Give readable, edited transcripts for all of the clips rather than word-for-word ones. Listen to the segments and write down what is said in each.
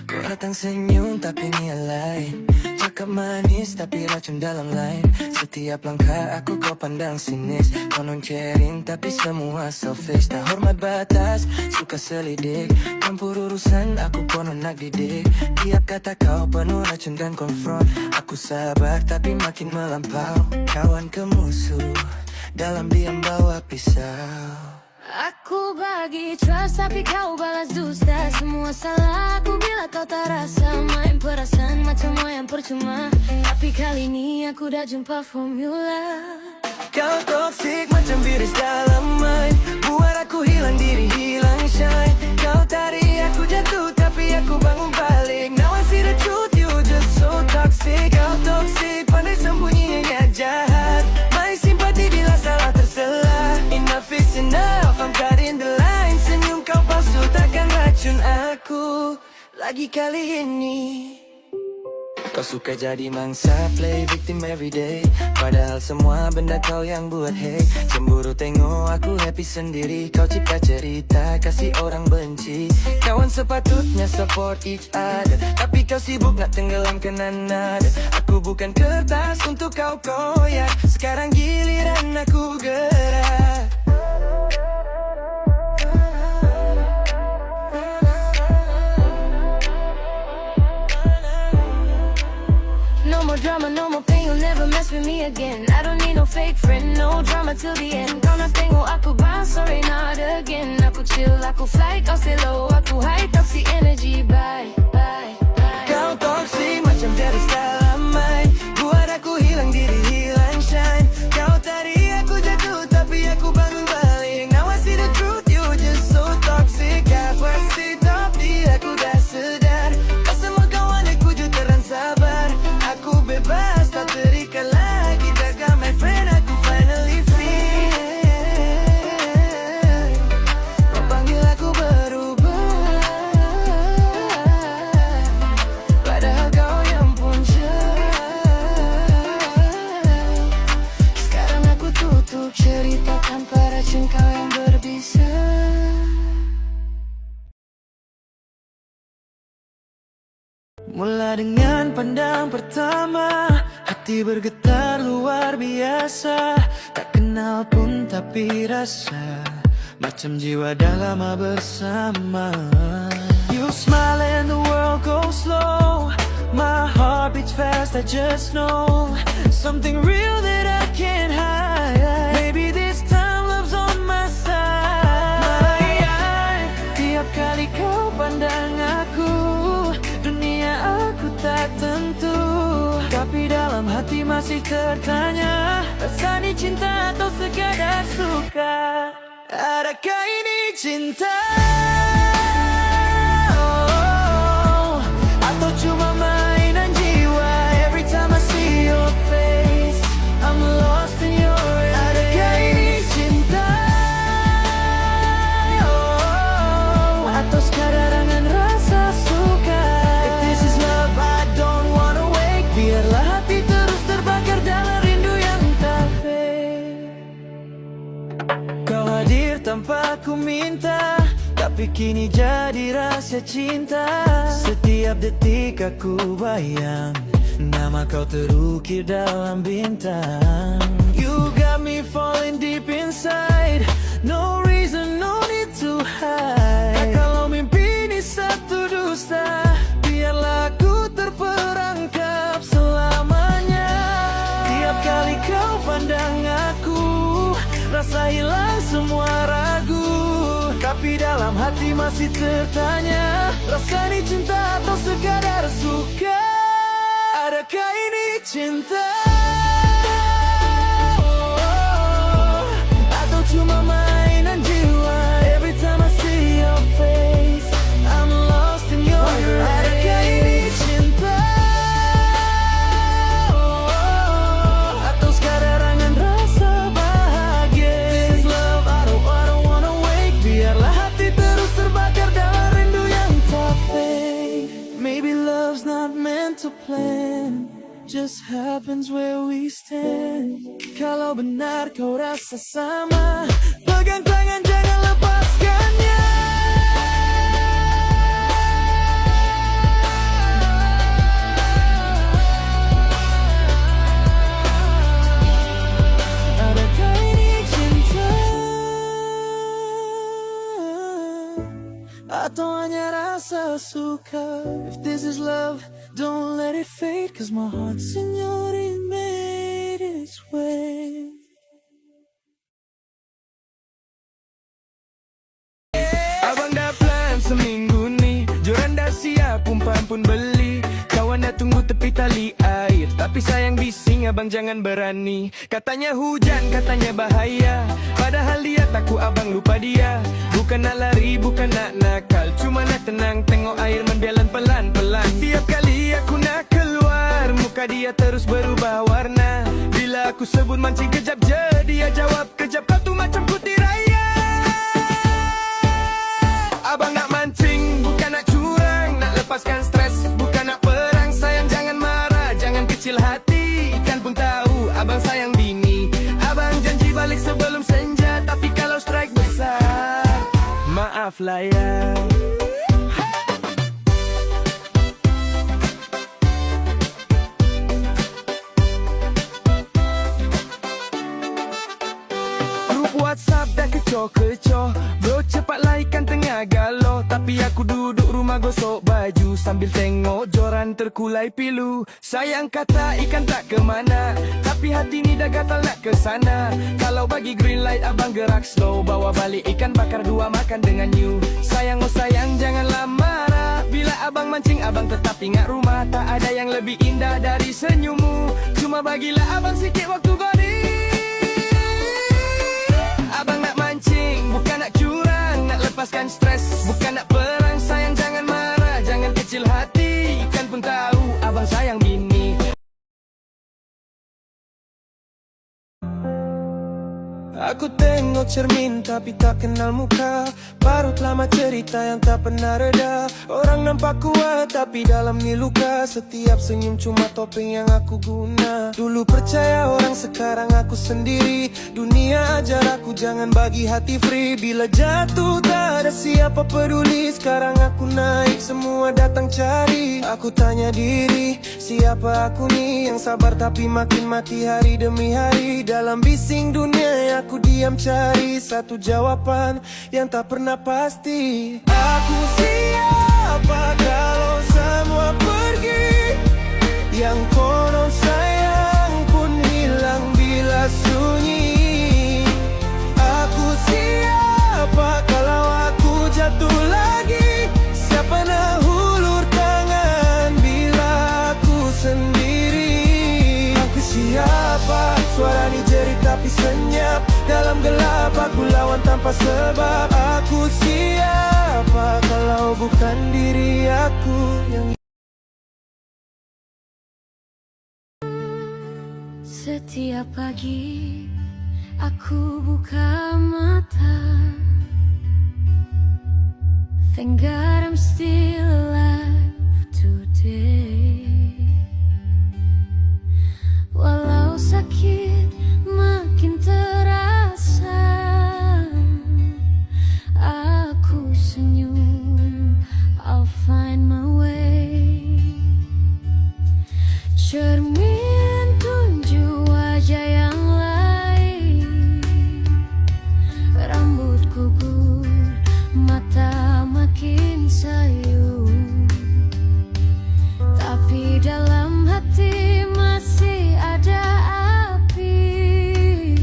Kau datang senyum tapi niat lain, cakap manis tapi racun dalam lain. Setiap langkah aku kau pandang sinis, konon caring tapi semua selfish. Tak hormat batas, suka selidik, campur urusan aku konon nak didik. Tiap kata kau penuh racun dan konfront. Aku sabar tapi makin melampau, kawan ke musuh, dalam diam bawa pisau. Aku bagi trust tapi kau balas dusta. Semua salah aku bila kau tak rasa. Main perasaan macam wayang percuma. Tapi kali ini aku dah jumpa formula. Kau toksik macam virus dalam mind, buat aku hilang diri, hilang shine. Kau tarik aku jatuh tapi aku bangun balik. Now I see the truth, you just so toxic. Kau toksik, pandai sembunyinya jahat. Main simpati bila salah terselah. Enough is enough, I'm cutting the line. Senyum kau palsu takkan racun aku lagi kali ini. Kau suka jadi mangsa, play victim everyday, padahal semua benda kau yang buat hey. Cemburu tengok aku happy sendiri, kau cipta cerita kasih orang benci. Kawan sepatutnya support each other, tapi kau sibuk nak tenggelamkan nada. Aku bukan kertas untuk kau koyak, sekarang giliran aku gerak. No more drama, no more pain, you'll never mess with me again. I don't need no fake friend, no drama till the end. Kau nak tengok aku bounce, sorry not again. Aku chill, aku fly, kau stay low. Aku high, toxic energy, bye, bye, bye. Kau toxic macam virus dalam mind, buat aku hilang diri, hilang shine. Kau tarik aku jatuh tapi aku bangun balik. Now I see the truth, you just so toxic. Kau pasti tapi aku dah sedar, kau semua kawan aku jutaan sabar. Aku bebas, tak terikat lagi. Jaga my friend, aku finally free. Kau panggil aku berubah, padahal kau yang punca. Sekarang aku tutup cerita tanpa racun kau yang berbisa. Mula dengan pandang pertama, hati bergetar luar biasa. Tak kenal pun tapi rasa macam jiwa dah lama bersama. You smile and the world goes slow, my heart beats fast, I just know something real that I can't hide. Maybe this time love's on my side. Tiap kali kau pandang aku, dunia aku tak tentu, tapi dalam hati masih tertanya, rasa ini cinta atau sekadar suka? Adakah ini cinta? Oh, atau cuma mainan jiwa? Every time I see your face, I'm lost in your embrace. Adakah ini cinta? Oh, atau sekadar angan rasa suka? If this is love, I don't wanna wake. Biarlah hati terus terbakar dalam rindu yang tak fade. Kau hadir tanpa ku minta, tapi kini jadi rahasia cinta. Setiap detik aku bayang, nama kau terukir dalam bintang. You got me falling deep inside, no reason, no need to hide. Tak kalau mimpi ini satu dusta, biarlah aku terperangkap selamanya. Tiap kali kau pandang aku, rasa hilang semua ragu, tapi dalam hati masih tertanya, rasa ini cinta atau sekadar suka? Adakah ini cinta? Oh, atau cuma mainan jiwa? Every time I see your face, I'm lost in your embrace. Adakah ini cinta? Oh, atau sekadar angan rasa bahagia? This is love, I don't wanna wake. Biarlah hati terus terbakar dalam rindu yang tak fade. Maybe love's not meant to plan, just happens where we stand. Kalau benar kau rasa sama, pegang tangan jangan lepaskannya. atau hanya rasa suka. If this is love, don't let it fade, cause my heart's in your it made its way. Abang dah plan seminggu ni, joran dah siap, umpan pun beli. Kawan dah tunggu tepi tali air, tapi sayang bising abang jangan berani. Katanya hujan, katanya bahaya, padahal dia takut abang lupa dia. Bukan nak lari, bukan nak nakal, cuma nak tenang tengok air menjalan pelan-pelan. Tiap kali aku nak keluar, muka dia terus berubah warna. Bila aku sebut mancing kejap je, dia jawab kejap kau tu macam putih raya. Abang nak mancing, bukan nak curang, nak lepaskan stres, bukan nak perang. Sayang jangan marah, jangan kecil hati, ikan pun tahu abang sayang bini. Abang janji balik sebelum senja, tapi kalau strike besar, maaf lah ya. Grup WhatsApp dah kecoh-kecoh, bro cepatlah ikan tengah galau. Tapi aku duduk rumah gosok baju sambil tengok joran terkulai pilu. Sayang kata ikan tak kemana, tapi hati ni dah gatal nak ke sana. Kalau bagi green light abang gerak slow, bawa balik ikan bakar dua makan dengan you. Sayang oh sayang janganlah marah, bila abang mancing abang tetap ingat rumah. Tak ada yang lebih indah dari senyummu, cuma bagilah abang sikit waktu gori. Abang nak mancing, bukan nak curang, nak lepaskan stres, bukan nak perang. Sayang jangan marah, jangan kecil hati, ikan pun tahu abang sayang bini. Aku tengok cermin tapi tak kenal muka, parut lama cerita yang tak pernah reda. Orang nampak kuat tapi dalam ni luka, setiap senyum cuma topeng yang aku guna. Dulu percaya orang, sekarang aku sendiri. Dunia ajar aku jangan bagi hati free. Bila jatuh tak ada siapa peduli, sekarang aku naik semua datang cari. Aku tanya diri, siapa aku ni yang sabar tapi makin mati hari demi hari. Dalam bising dunia yang aku diam cari satu jawaban yang tak pernah pasti. Aku siapa kalau semua pergi, yang konon sayang pun hilang bila sunyi. Aku siapa kalau aku jatuh lagi, siapa nak hulur tangan bila aku sendiri. Aku siapa, suara ni jerit tapi senyap, dalam gelap aku lawan tanpa sebab. Aku siapa kalau bukan diri aku yang... Setiap pagi aku buka mata, thank God I'm still alive today. Walau sakit makin terasa, aku senyum, I'll find my way. Cermin tunjuk wajah yang lain, rambut gugur, mata makin sayu, tapi dalam hati masih ada api.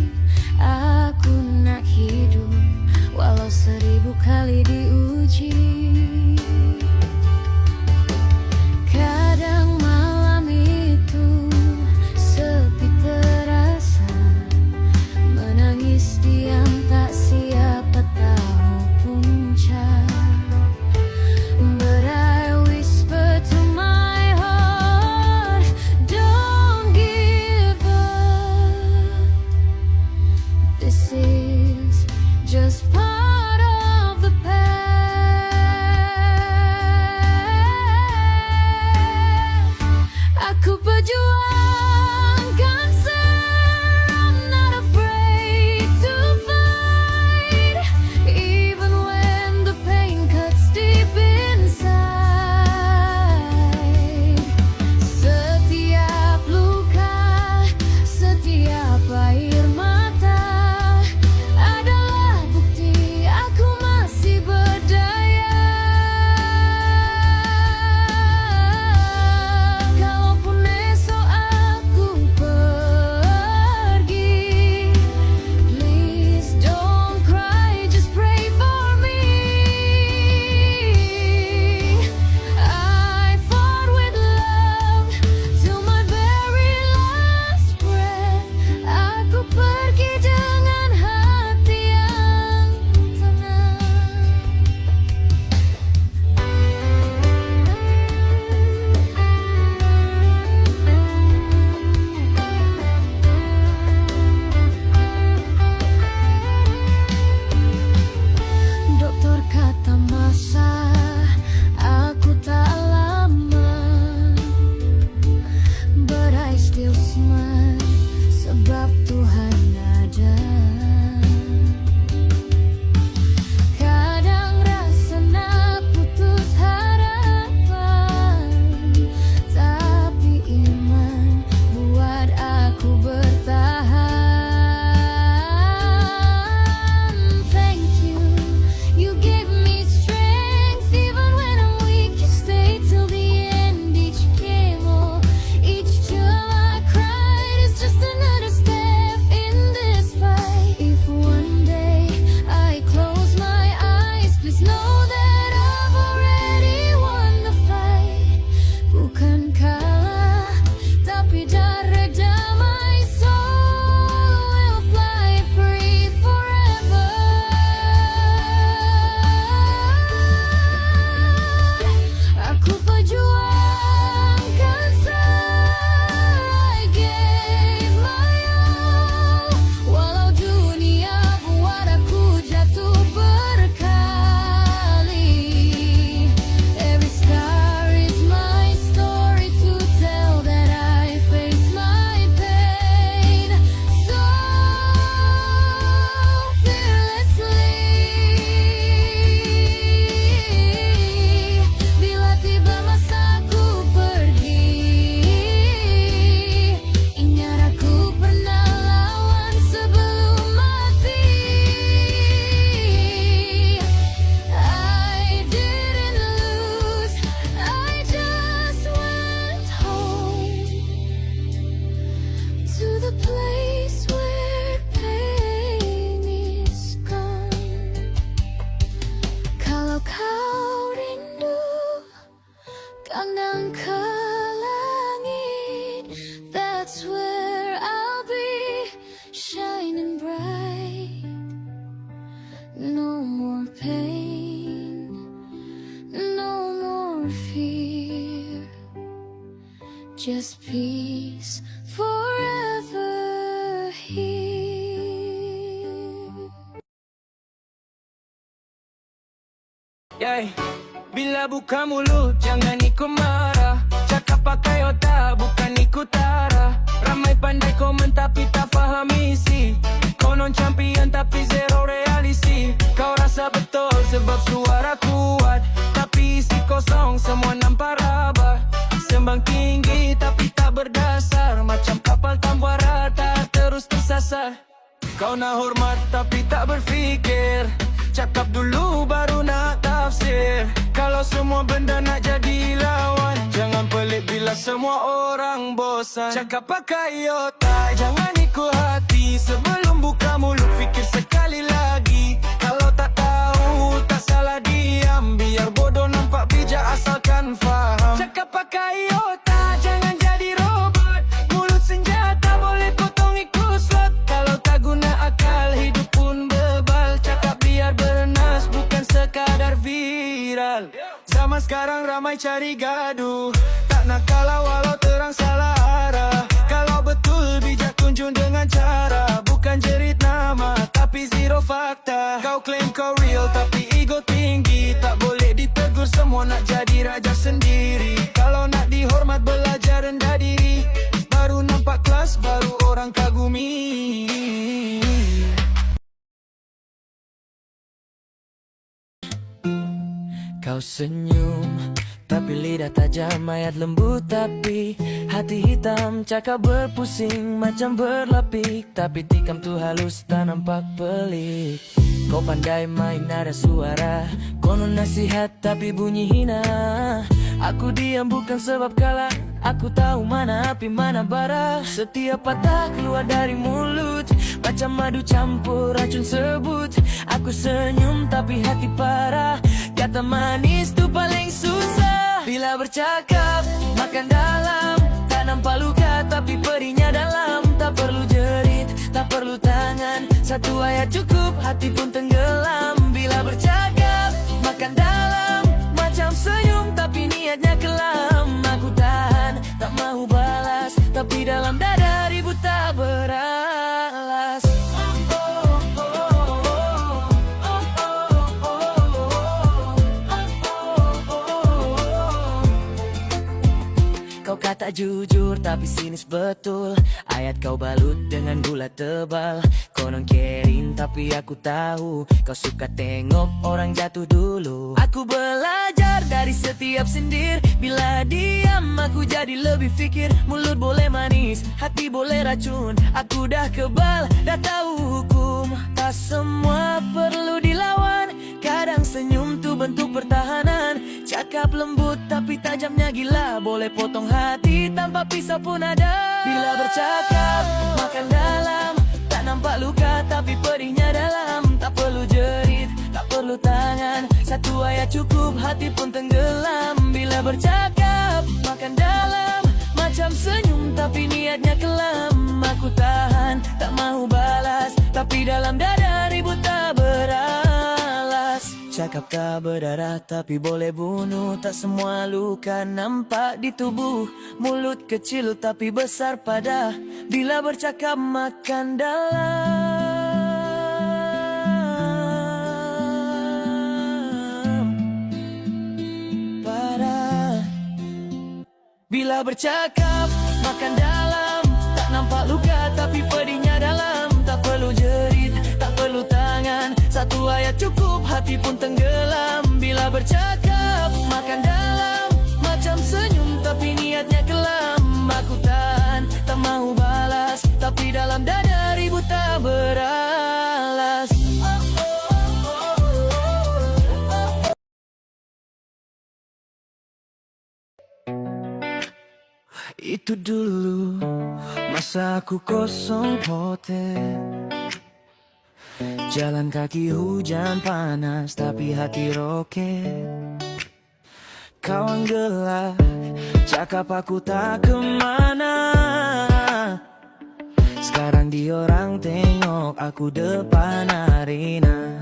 Aku nak hidup walau 1000 kali diuji. Kadang malam itu sepi terasa, menangis diam tak siapa tahu puncak. But I whisper to my heart, don't give up. This is just part of the past. just peace forever here. Yeah. Bila buka mulut, jangan ikut marah. Cakap pakai otak, bukan ikut arah. Ramai pandai komen tapi tak faham isi. Konon champion tapi zero realisi. Kau rasa betul sebab suara kuat, tapi isi kosong, semua nampak rabah. Sembang tinggi tapi tak berdasar, macam kapal tanpa rata terus tersasar. Kau nak hormat tapi tak berfikir, cakap dulu baru nak tafsir. Kalau semua benda nak jadi lawan, jangan pelik bila semua orang bosan. Cakap pakai otak, jangan ikut hati. Sebelum buka mulut, fikir sekali lagi. Kalau tak tahu, tak salah diam. Biar bodoh nampak bijak asalkan faham. Cakap pakai otak, jangan jadi robot. Mulut senjata boleh potong ikut slot. Kalau tak guna akal, hidup pun bebal. Cakap biar bernas, bukan sekadar viral. Zaman sekarang ramai cari gaduh, tak nak kalah walau terang salah arah. Kalau betul bijak tunjuk dengan cara, bukan jerit nama tapi zero fakta. Kau claim kau real tapi ego tinggi, tak boleh ditegur, semua nak jadi raja sendiri. Kalau nak dihormat belajar rendah diri, baru nampak kelas, baru orang kagumi. Kau senyum, tapi lidah tajam, mayat lembut tapi hati hitam. Cakap berpusing macam berlapik, tapi tikam tu halus tak nampak pelik. Kau pandai main nada suara, konon nasihat tapi bunyi hina. Aku diam bukan sebab kalah, aku tahu mana api mana bara. Setiap patah keluar dari mulut, macam madu campur racun sebut. Aku senyum tapi hati parah, kata manis tu paling susah. Bila bercakap, makan dalam, tak nampak luka tapi perihnya dalam. Tak perlu jerit, tak perlu tangan, satu ayat cukup, hati pun tenggelam. Bila bercakap, makan dalam, macam senyum tapi niatnya kelam. Aku tahan, tak mahu balas, tapi dalam dada ribut tak beralas. Kau kata jujur tapi sinis betul, ayat kau balut dengan gula tebal. Konon caring tapi aku tahu, kau suka tengok orang jatuh dulu. Aku belajar dari setiap sindir, bila diam aku jadi lebih fikir. Mulut boleh manis, hati boleh racun, aku dah kebal, dah tahu hukum. Tak semua perlu dilawan, kadang senyum tu bentuk pertahanan. Cakap lembut tapi tajamnya gila, boleh potong hati tanpa pisau pun ada. Bila bercakap, makan dalam, tak nampak luka tapi perihnya dalam. Tak perlu jerit, tak perlu tangan, satu ayat cukup, hati pun tenggelam. Bila bercakap, makan dalam, macam senyum tapi niatnya kelam. Aku tahan, tak mahu balas, tapi dalam dada ribut tak beralas. Cakap tak berdarah tapi boleh bunuh, tak semua luka nampak di tubuh. Mulut kecil tapi besar pada, bila bercakap makan dalam. Pada, bila bercakap makan dalam, tak nampak luka tapi pedihnya dalam. Tak perlu jerit, tak perlu tangan, satu ayat cukup, hati pun tenggelam. Bila bercakap, makan dalam, macam senyum tapi niatnya kelam. Aku tahan, tak mahu balas, tapi dalam dada ribut tak beralas. Itu dulu masa aku kosong hotel, jalan kaki hujan panas tapi hati roket. Kawan gelap cakap aku tak kemana, sekarang diorang tengok aku depan arena.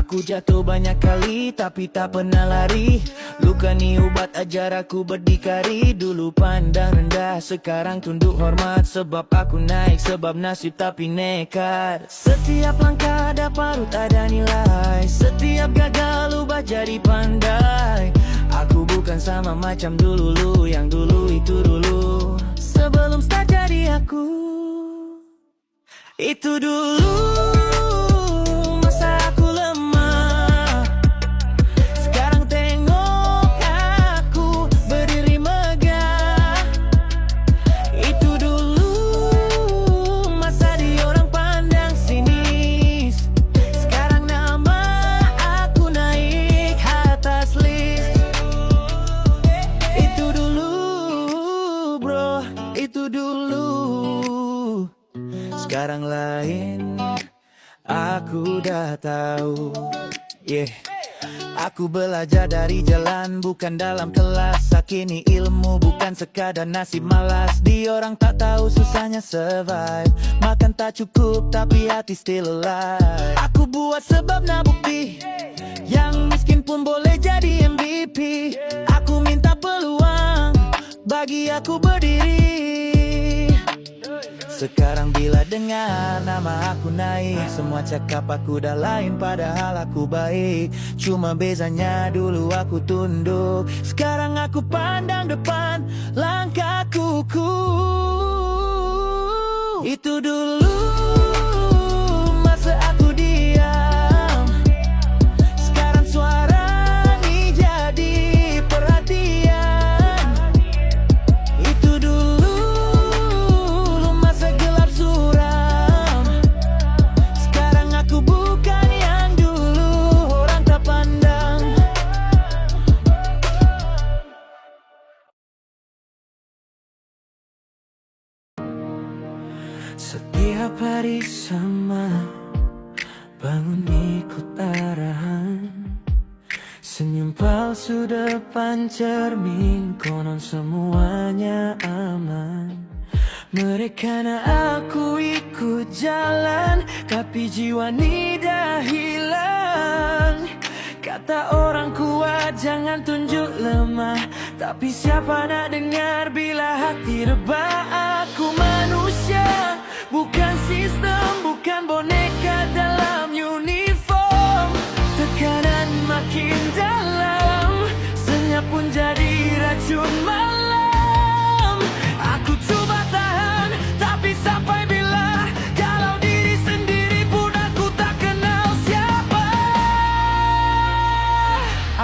Aku jatuh banyak kali tapi tak pernah lari. Luka ni ubat ajar aku berdikari. Dulu pandang rendah, sekarang tunduk hormat. Sebab aku naik, sebab nasib tapi nekat. Setiap langkah ada parut, ada nilai. Setiap gagal ubah jadi pandai. Aku bukan sama macam dulu, yang dulu itu dulu. Sebelum start jadi aku, itu dulu. Masa aku lemah, sekarang tengok aku berdiri megah. Itu dulu, masa diorang pandang sinis. Sekarang nama aku naik atas list. Itu dulu bro, itu dulu. Sekarang lain, aku dah tahu. Aku belajar dari jalan, bukan dalam kelas. Sakini ilmu, bukan sekadar nasib malas. Diorang tak tahu susahnya survive. Makan tak cukup, tapi hati still alive. Aku buat sebab nak bukti, yang miskin pun boleh jadi MVP. Aku minta peluang, bagi aku berdiri. Sekarang bila dengar nama aku naik, semua cakap aku dah lain, padahal aku baik. Cuma bezanya dulu aku tunduk, sekarang aku pandang depan, langkah kuku. Itu dulu, masa aku diam. Sekarang suara ni jadi perhatian. Itu dulu, setiap hari sama, bangun ikut arahan. Senyum palsu depan cermin, konon semuanya aman. Mereka nak aku ikut jalan, tapi jiwa ni dah hilang. Kata orang kuat jangan tunjuk lemah, tapi siapa nak dengar bila hati rebah. Aku manusia, bukan sistem, bukan boneka dalam uniform. Tekanan makin dalam, senyap pun jadi racun malam. Aku coba tahan, tapi sampai bila? Kalau diri sendiri pun aku tak kenal siapa.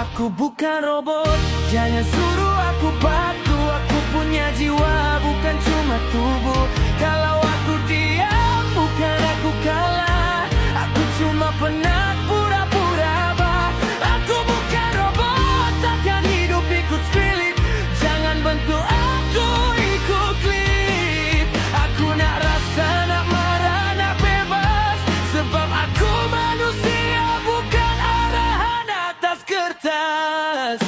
Aku bukan robot, jangan suruh aku patuh. Aku punya jiwa, bukan cuma tubuh. Kalau aku diam, bukan aku kalah. Aku cuma penat pura-pura abah. Aku bukan robot, takkan hidup ikut skrip. Jangan bentuk aku ikut klip. Aku nak rasa, nak marah, nak bebas. Sebab aku manusia, bukan arahan atas kertas.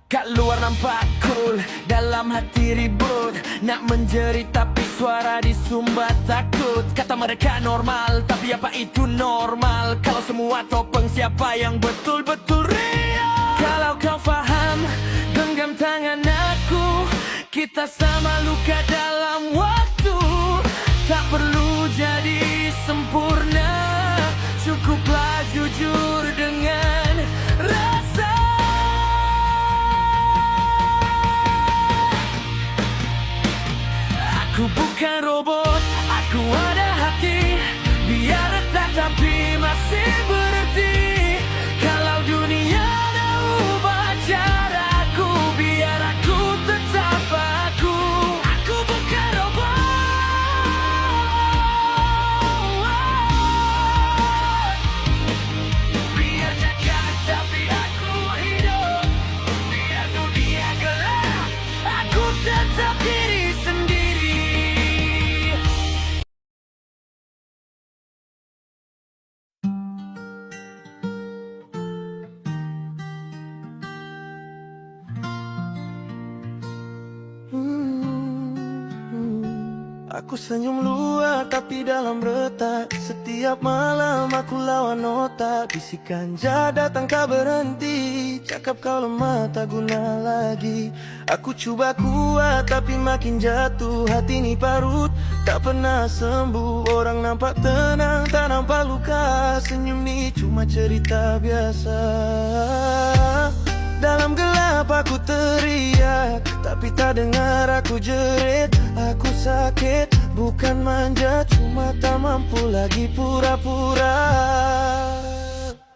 Kat luar nampak cool, dalam hati ribut. Nak menjerit tapi suara disumbat takut. Kata mereka normal, tapi apa itu normal? Kalau semua topeng, siapa yang betul-betul real? Kalau kau faham, genggam tangan aku. Kita sama luka dalam waktu. Tak perlu jadi sempurna, cukuplah jujur dengan rasa. Aku bukan robot, aku ada hati. Biar retak tapi masih berarti. Kalau dunia dah ubah caraku, biar aku tetap aku. Aku bukan robot. Biar Aku senyum luar tapi dalam retak. Setiap malam aku lawan otak. Bisikan datang kau berhenti. Cakap kau lemah tak guna lagi. Aku cuba kuat tapi makin jatuh. Hati ni parut tak pernah sembuh. Orang nampak tenang tak nampak luka. Senyum ni cuma cerita biasa. Dalam gelap aku teriak, tapi tak dengar aku jerit. Aku sakit, bukan manja, cuma tak mampu lagi pura-pura.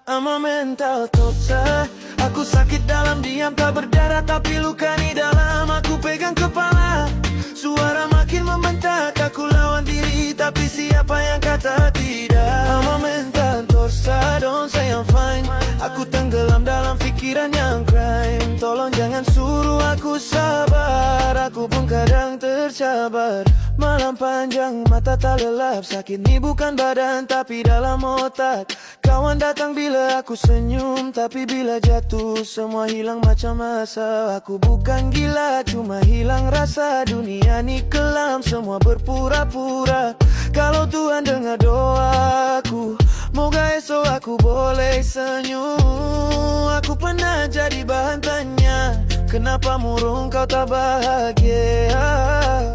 I'm a mental torture. Aku sakit dalam diam, tak berdarah tapi luka ni dalam. Aku pegang kepala, suara makin membentak. Aku lawan diri, tapi siapa yang kata tidak? I'm a mental torture, don't say I'm fine. Aku tenggelam dalam pikiran yang crime. Tolong jangan suruh aku sabar. Aku pun kadang tercabar. Malam panjang, mata tak lelap. Sakit ni bukan badan, tapi dalam otak. Kawan datang bila aku senyum, tapi bila jatuh semua hilang macam masa. Aku bukan gila, cuma hilang rasa. Dunia ni kelam, semua berpura-pura. Kalau Tuhan dengar doaku, moga esok aku boleh senyum. Aku pernah jadi bahan tanya, kenapa murung kau tak bahagia?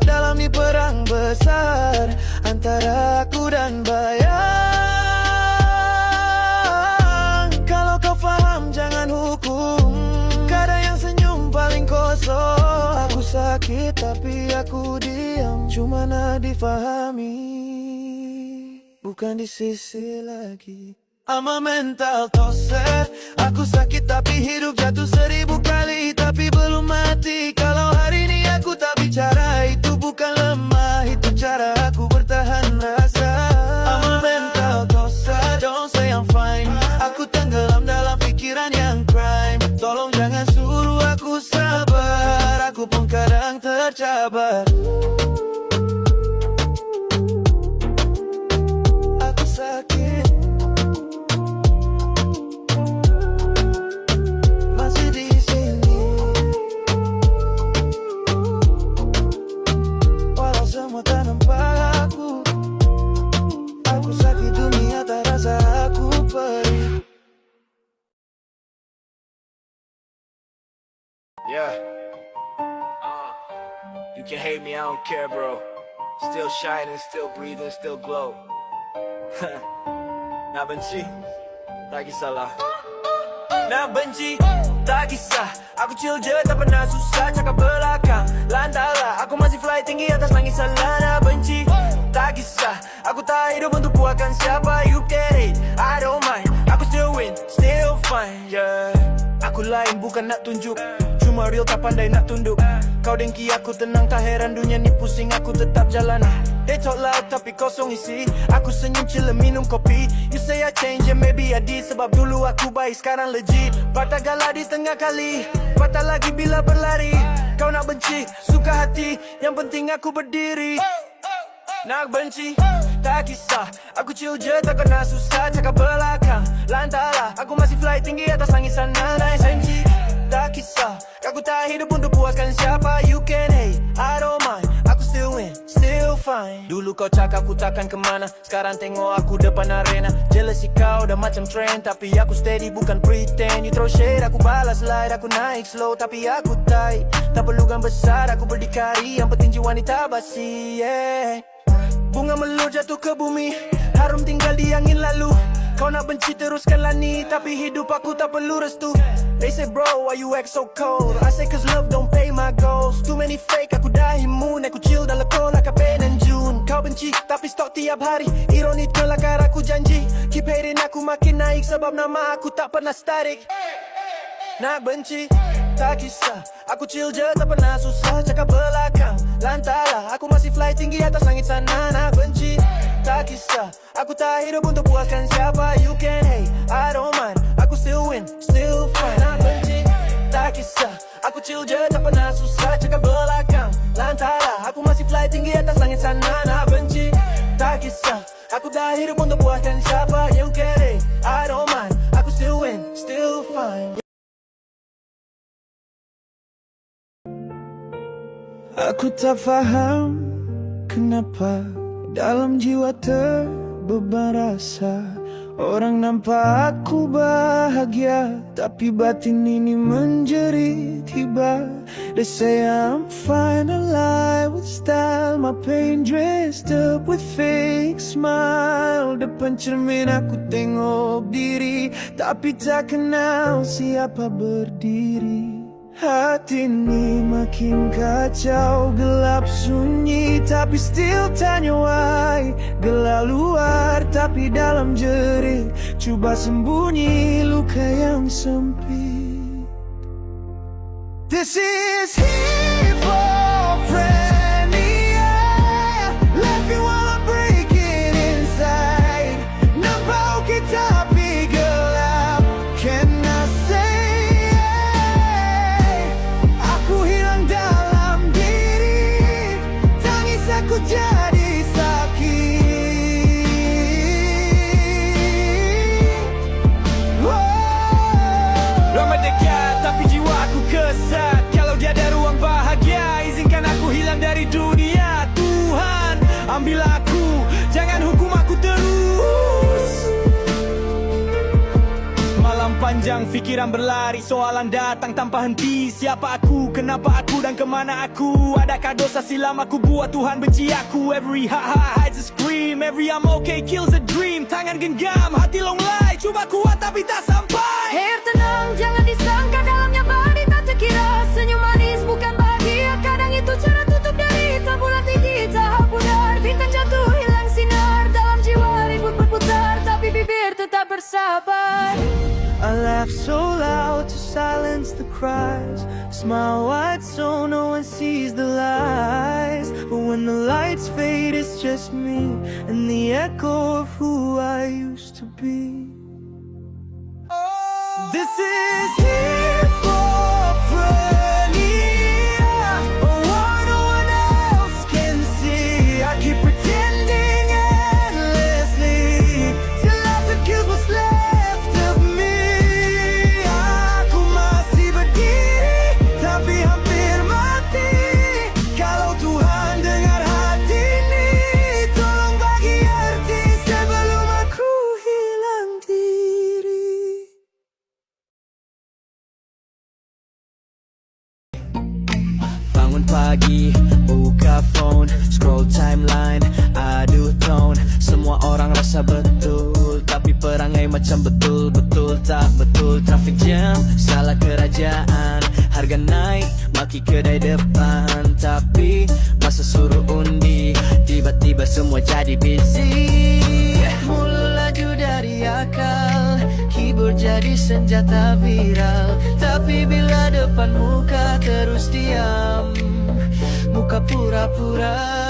Dalam ni perang besar antara aku dan bayang. Kalau kau faham jangan hukum. Kadang yang senyum paling kosong. Aku sakit tapi aku diam, cuma nak difahami, bukan di sisi lagi. I'm a mental torture. Aku sakit tapi hidup jatuh 1000 kali, tapi belum mati. Kalau hari ini aku tak bicara, itu bukan lemah, itu cara aku bertahan rasa. I'm a mental torture, don't say I'm fine. Aku tenggelam dalam pikiran yang crime. Tolong jangan suruh aku sabar. Aku pun kadang tercabar. Aku sakit, masih di sini. Walau semua tak nampak aku. Aku sakit, dunia tak rasa aku perih. Yeah. You can hate me, I don't care, bro. Still shining, still breathing, still glow. Nak benci, tak kisahlah. Nak benci, tak kisah. Aku chill je, tak pernah susah. Cakap belakang, lantalah. Aku masih fly tinggi atas langit salah. Nak benci, tak kisah. Aku tak hidup untuk puaskan siapa. You get it, I don't mind. Aku still win, still fine, yeah. Aku lain bukan nak tunjuk, cuma real tak pandai nak tunduk. Kau dengki aku tenang, tak heran dunia ni pusing. Aku tetap jalan. They talk loud tapi kosong isi. Aku senyum chill minum kopi. You say I change, yeah maybe I did. Sebab dulu aku baik, sekarang legit. Patah galah di tengah kali, patah lagi bila berlari. Kau nak benci, suka hati, yang penting aku berdiri. Nak benci, tak kisah. Aku chill je, tak kena susah. Cakap belakang, lantalah. Aku masih fly tinggi atas langit sana. Naik sensi, tak kisah. Aku tak hidup untuk puaskan siapa. You can hate, I don't mind. Aku still win, still fine. Dulu kau cakap aku takkan kemana, sekarang tengok aku depan arena. Jealousy kau dah macam trend, tapi aku steady bukan pretend. You throw shade, aku balas light. Aku naik slow, tapi aku tight. Tak perlu gan besar, aku berdikari. Yang penting jiwa ni tak basi, yeah. Bunga melur jatuh ke bumi, harum tinggal di angin lalu. Kau nak benci teruskanlah ni, tapi hidup aku tak perlu restu. They say bro, why you act so cold? I say cause love don't pay my goals. Too many fake, aku dah imun. Aku chill dalam kau like a Ben and June. Kau benci, tapi stok tiap hari. Ironi kelakar aku janji. Keep hating aku makin naik, sebab nama aku tak pernah static. Nak benci, tak kisah. Aku chill je, tak pernah susah. Cakap belakang, lantalah. Aku masih fly tinggi atas langit sana. Nak benci, tak kisah. Aku tak hidup untuk puaskan siapa. You can hate, I don't mind. Aku still win, still fine. Nak benci, tak kisah. Aku chill je, tak pernah susah. Cakap belakang, lantalah. Aku masih fly tinggi atas langit sana. Nak benci, tak kisah. Aku tak hidup untuk puaskan siapa. You can hate, I don't mind. Aku still win, still fine. Aku tak faham kenapa dalam jiwa terbeban rasa. Orang nampak aku bahagia, tapi batin ini menjerit tiba. They say I'm fine, alive with style. My pain dressed up with fake smile. Depan cermin aku tengok diri, tapi tak kenal siapa berdiri. Hati ini makin kacau, gelap sunyi, tapi still tanya why. Gelap luar, tapi dalam jerit, coba sembunyi luka yang sempit. This is schizophrenia, laughing while I'm breaking inside. Nampak kita tapi gelap, can I say? Aku jadi sakit. Ramai dekat tapi jiwa aku kesat. Kalau dia ada ruang bahagia, izinkan aku hilang dari dunia. Tuhan, ambil aku, jangan hukum aku terus. Malam panjang, fikiran berlari, soalan datang tanpa henti. Siapa aku, kenapa aku dan kemana aku? Adakah dosa silam aku buat Tuhan benci aku? Every ha-ha hides a scream, every I'm okay kills a dream. Tangan genggam, hati longlai, cuba kuat tapi tak sampai. Hair tenang, jangan disangka dalamnya badai tak terkira. Senyum manis bukan bahagia, kadang itu cara tutup dari bulan tinggi tahap pudar. Bintang jatuh hilang sinar, dalam jiwa ribut berputar, tapi bibir tetap bersabar. I laugh so loud to silence the cries. Smile wide so no one sees the lies. But when the lights fade, it's just me and the echo of who I used to be. This is schizophrenia, a war no one else can see. I keep pretending endlessly till laughter kills what's left of me. Aku masih berdiri tapi hampir mati. Kalau Tuhan dengar hati ini, tolong bagi arti sebelum aku hilang diri. Bangun pagi, buka phone, scroll timeline, adu tone. Semua orang rasa betul, tapi perangai macam betul-betul tak betul. Traffic jam, salah kerajaan, harga naik, maki kedai depan. Tapi masa suruh undi, tiba-tiba semua jadi busy. Mulut laju dari akal, keyboard jadi senjata viral. Tapi bila depan muka terus diam, muka pura-pura.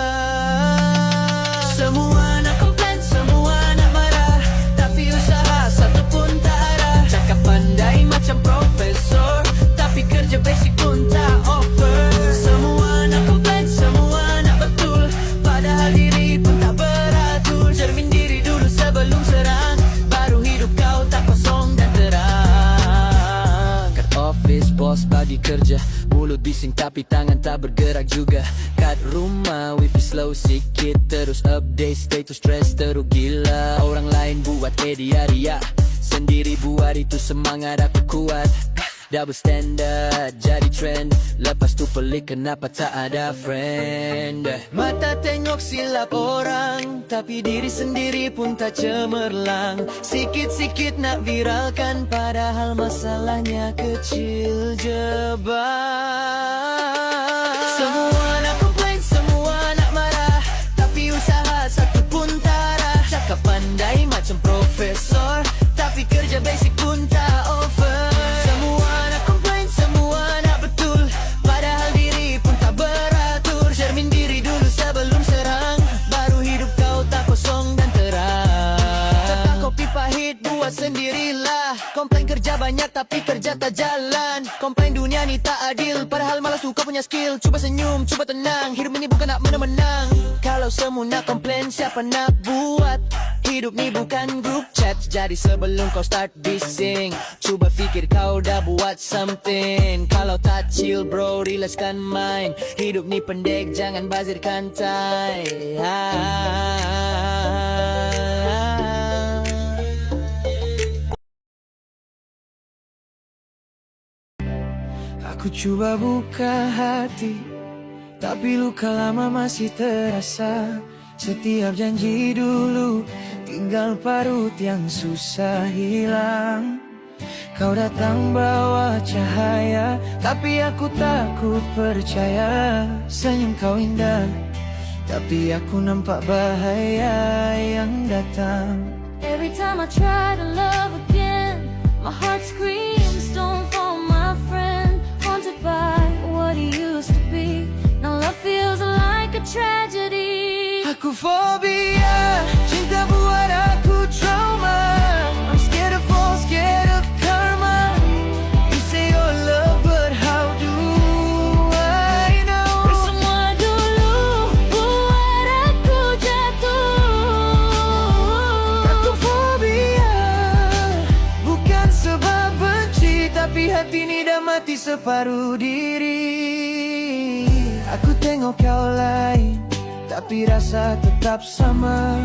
Semua nak komplain, semua nak marah, tapi usaha satu pun tak arah. Cakap pandai macam profesor, tapi kerja basic pun tak offer. Semua nak komplain, semua nak betul, padahal diri pun tak beratur. Cermin diri dulu sebelum serang, baru hidup kau tak kosong dan terang. Kat office bos bagi kerja, mulut bising tapi tangan tak bergerak juga. Kat rumah wifi slow sikit, terus update status stress teruk gila. Orang lain buat ria, sendiri buat itu semangat aku kuat. Double standard jadi trend, lepas tu pelik kenapa tak ada friend. Mata tengok silap orang, tapi diri sendiri pun tak cemerlang. Sikit-sikit nak viralkan, padahal masalahnya kecil jebak. Semua nak komplain, semua nak marah, tapi usaha satu pun tak arah. Cakap pandai macam profesor, tapi kerja basic pun tak offer. Semua nak komplain, semua nak betul, padahal diri pun tak beratur. Cermin diri dulu sebelum serang, baru hidup kau tak kosong dan terang. Kata kopi pahit buat sendiri, gila. Komplain kerja banyak tapi kerja tak jalan. Komplain dunia ni tak adil, padahal malas tu kau punya skill. Cuba senyum, cuba tenang, hidup ini bukan nak menang-menang. Kalau semua nak komplain, siapa nak buat? Hidup ni bukan group chat. Jadi sebelum kau start bising, cuba fikir kau dah buat something. Kalau tak chill bro, rilaskan mind. Hidup ni pendek, jangan bazirkan time. Aku cuba buka hati, tapi luka lama masih terasa. Setiap janji dulu tinggal parut yang susah hilang. Kau datang bawa cahaya, tapi aku takut percaya. Senyum kau indah, tapi aku nampak bahaya yang datang. Every time I try to love again, my heart screams, don't fall my friend. Haunted by what he used to be, now love feels like a tragedy. Aku fobia, cinta buat aku trauma. I'm scared of fall, scared of karma. You say you're love, but how do I know? Semua dulu buat aku jatuh. Aku fobia, bukan sebab benci, tapi hati ni dah mati separuh diri. Aku tengok kau lain, tapi rasa tetap sama.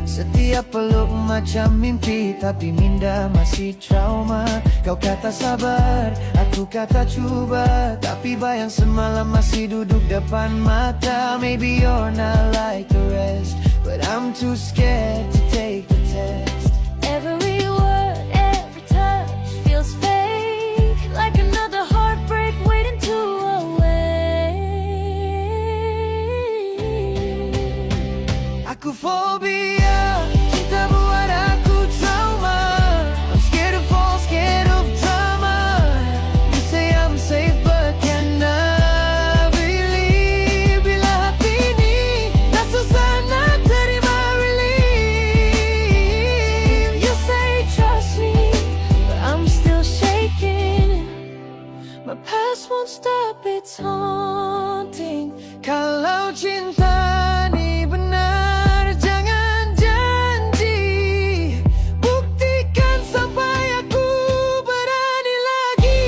Setiap peluk macam mimpi, tapi minda masih trauma. Kau kata sabar, aku kata cuba, tapi bayang semalam masih duduk depan mata. Maybe you're not like the rest, but I'm too scared to take the test. Every word, every touch feels fake, like another heartbreak waiting to await. Aku fobia, cinta buat aku trauma. I'm scared of fall, scared of drama. You say I'm safe but cannot believe. Bila hati ni dah susah nak terima relief. You say trust me, but I'm still shaking. My past won't stop its haunting. Kalau cinta ni benar, jangan janji. Buktikan sampai aku berani lagi.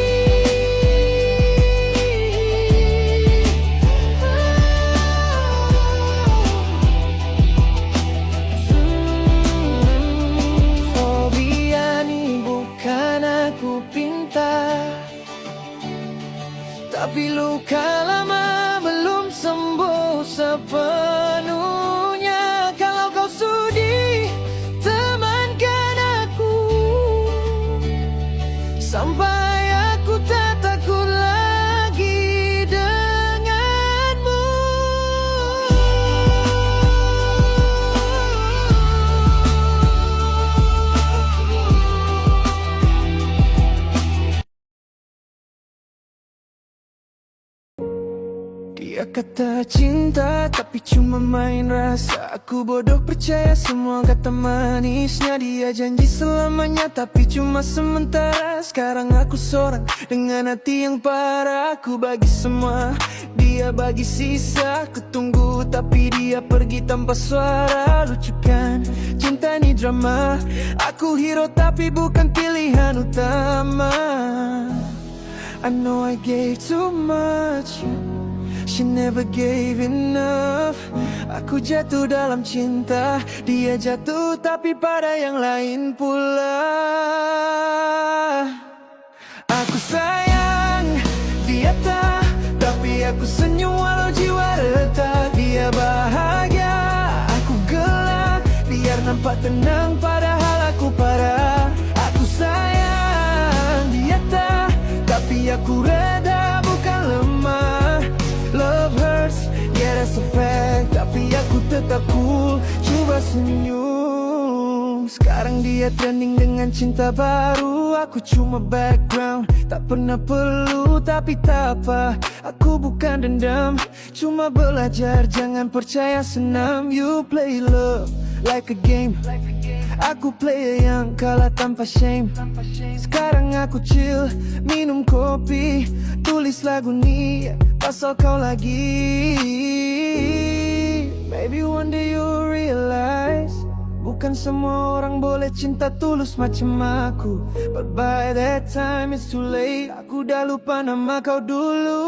Fobia ni bukan aku pinta, tapi luka lama belum sembuh sepenuhnya. Kalau kau sudi temankan aku, sampai aku tak takut lagi denganmu. Dia kata cinta tapi cuma main rasa. Aku bodoh percaya semua kata manisnya. Dia janji selamanya tapi cuma sementara. Sekarang aku seorang dengan hati yang parah. Aku bagi semua, dia bagi sisa. Aku tunggu tapi dia pergi tanpa suara. Lucu kan, cinta ni drama. Aku hero tapi bukan pilihan utama. I know I gave too much, she never gave enough. Aku jatuh dalam cinta, dia jatuh tapi pada yang lain pula. Aku sayang, dia tak, tapi aku senyum walau jiwa retak. Dia bahagia, aku gelap, biar nampak tenang padahal aku parah. Aku sayang, dia tak, tapi aku reda bukan lemah. Love hurts, yeah that's a fact, tapi aku tetap cool. Coba senyum. Sekarang dia trending dengan cinta baru. Aku cuma background, tak pernah perlu, tapi tak apa. Aku bukan dendam, cuma belajar, jangan percaya senam. You play love like a game, Aku player yang kalah tanpa shame. Sekarang aku chill, minum kopi, tulis lagu ni pasal kau lagi. Maybe one day you'll realize, bukan semua orang boleh cinta tulus macam aku. But by that time it's too late. Aku dah lupa nama kau dulu.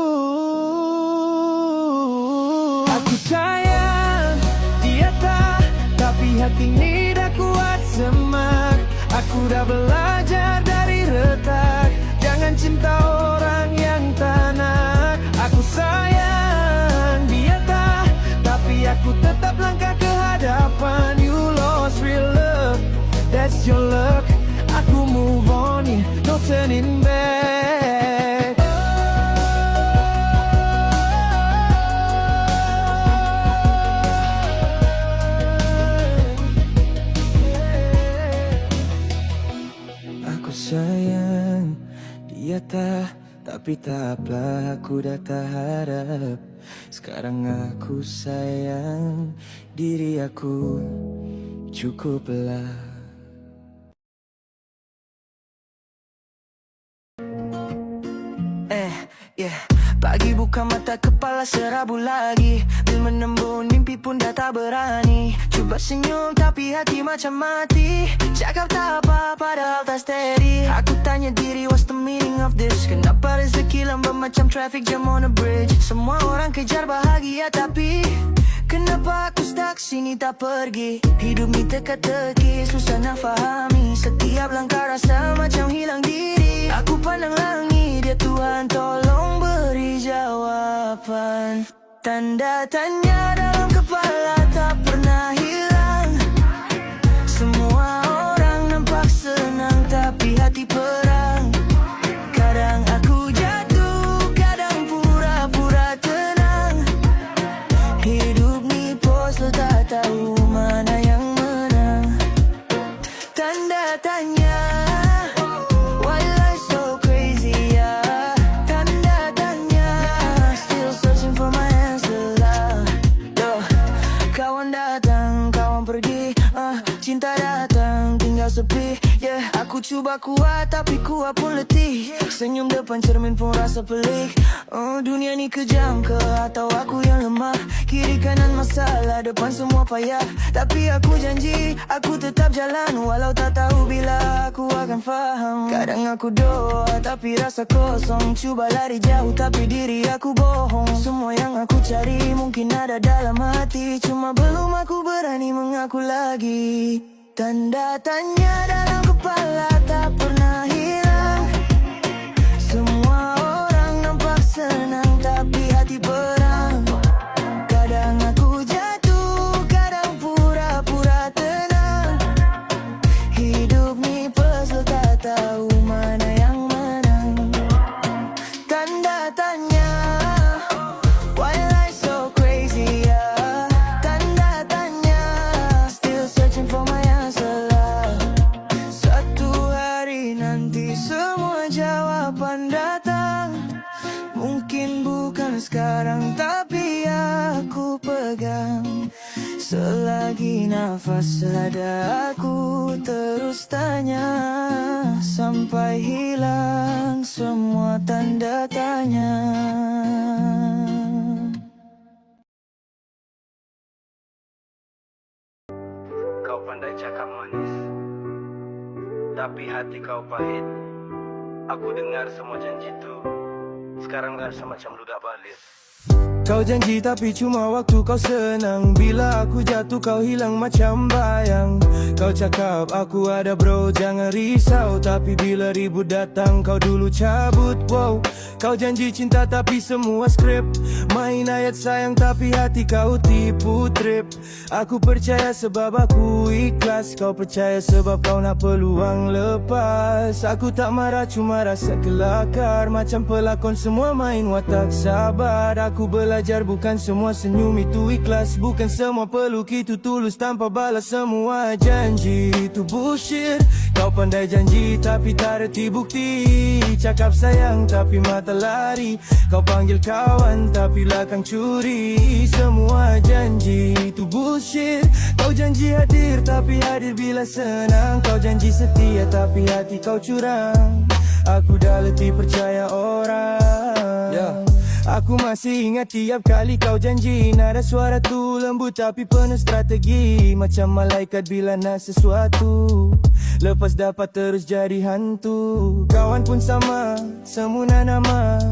Aku sayang dia tak, tapi hati ni dah kuat semak. Aku dah belajar dari retak, jangan cinta orang yang tak nak. Aku sayang dia tak, tapi aku tetap langkah ke hadapan. You lost real love, that's your luck. Aku move on, yeah, no turning back. Aku sayang dia tak, tapi tak apalah, aku dah tak harap. Sekarang aku sayang diri aku, cukuplah. Pagi buka mata, kepala serabu lagi. Bil menembun, mimpi pun dah tak berani. Cuba senyum tapi hati macam mati. Cakap tak apa padahal tak steady. Aku tanya diri, what's the meaning of this? Kenapa rezeki lambat macam traffic jam on a bridge? Semua orang kejar bahagia tapi kenapa aku stuck sini tak pergi? Hidup ni teka-teki, susah nak fahami. Setiap langkah rasa macam hilang diri. Aku pandang langit, ya Tuhan tolong beri jawapan. Tanda tanya dalam kepala tak pernah hilang. Semua orang nampak senang tapi hati perang. Kadang aku jatuh, kadang pura-pura tenang. Hidup ni pos, tak tahu mana yang menang. Tanda tanya, why life so crazy, yeah. Tanda tanya, still searching for my answer lah. Kawan datang, kawan pergi, cinta datang, tinggal sepi, yeah. Aku cuba kuat tapi kuat pun letih. Senyum depan cermin pun rasa pelik. Dunia ni kejam ke atau aku yang lemah? Kiri kanan masalah, depan semua payah. Tapi aku janji, aku tetap jalan. Walau tak tahu bila aku akan faham. Kadang aku doa tapi rasa kosong. Cuba lari jauh tapi diri aku bohong. Semua yang aku cari mungkin ada dalam hati, cuma belum aku berani mengaku lagi. Tanda tanya dalam kepala tak pernah hilang. Semua orang nampak senang tapi hati perang. Kadang aku jatuh, kadang pura-pura tenang. Hidup ni puzzle, tak tahu mana yang menang. Tanda tanya, why life so crazy, yeah. Tanda tanya, still searching for my answer lah. Satu hari nanti semua jawaban datang. Mungkin bukan sekarang tapi aku pegang. Selagi nafas ada aku terus tanya, sampai hilang semua tanda tanya. Kau pandai cakap manis, tapi hati kau pahit. Aku dengar semua janji tu, sekarang rasa macam ludak balik. Kau janji tapi cuma waktu kau senang. Bila aku jatuh kau hilang macam bayang. Kau cakap aku ada bro, jangan risau. Tapi bila ribut datang kau dulu cabut, wow. Kau janji cinta tapi semua skrip. Main ayat sayang tapi hati kau tipu trip. Aku percaya sebab aku ikhlas. Kau percaya sebab kau nak peluang lepas. Aku tak marah cuma rasa kelakar. Macam pelakon semua main watak sabar. Aku belajar, bukan semua senyum itu ikhlas. Bukan semua peluk itu tulus tanpa balas. Semua janji itu bullshit. Kau pandai janji tapi tak reti bukti. Cakap sayang tapi mata lari. Kau panggil kawan tapi belakang curi. Semua janji itu bullshit. Kau janji hadir tapi hadir bila senang. Kau janji setia tapi hati kau curang. Aku dah letih percaya orang. Aku masih ingat tiap kali kau janji. Nada suara tu lembut tapi penuh strategi. Macam malaikat bila nak sesuatu, lepas dapat terus jadi hantu. Kawan pun sama, semuna nama.